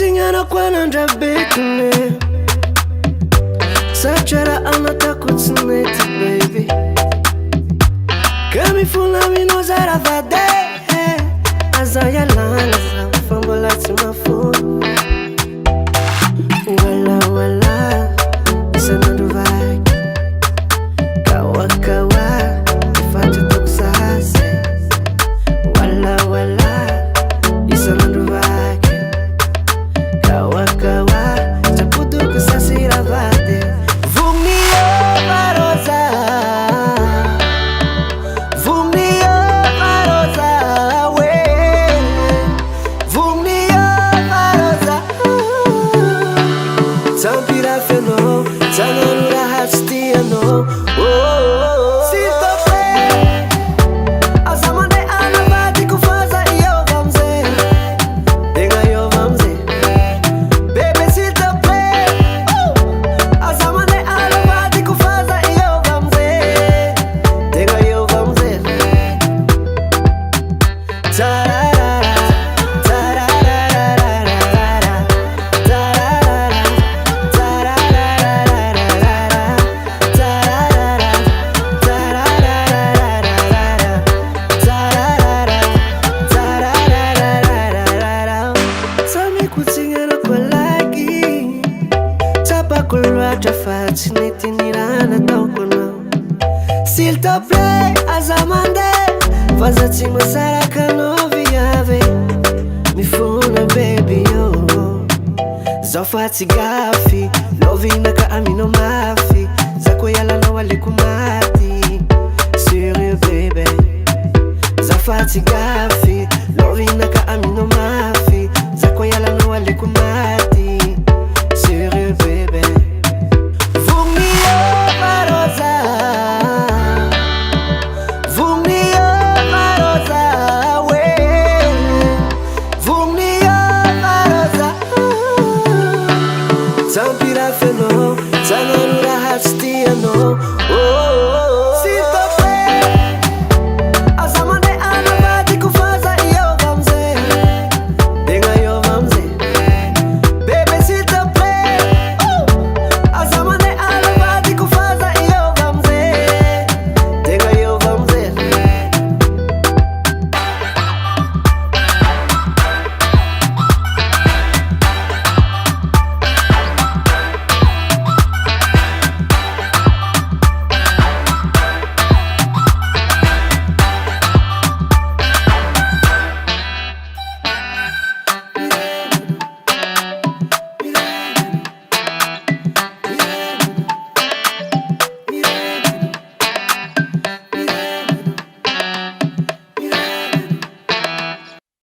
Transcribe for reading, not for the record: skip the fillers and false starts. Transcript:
kutingana kwanandra bekune Sachara anatakutsneti baby Kami funa minozara vade Azaya lana fambola timafunu Wala wala Isanandu vaki Kawa kawa Ifatu tuksase Wala wala Isanandu vaki Kawa kawa Tapudu kusasira vade Vumio varosa Vumio varosa we Vumio varosa Tampira feno Tananura hafstiano S'il te plaît Azamande anavati kufaza iyo vamze Denga yo vamze Baby s'il te plaît Azamande anavati kufaza iyo vamze Denga yo vamze Tararara Tararara Tararara Tami kutingana kwa lagi Tapa kulwa tafati nitinirana taukona S'il te plaît azamande Fazati masaraka noviave Mifuna baby yo Zofati gafi Lovina ka amino mafi Zako yala na wale kumati Sérieux baby Zofati gafi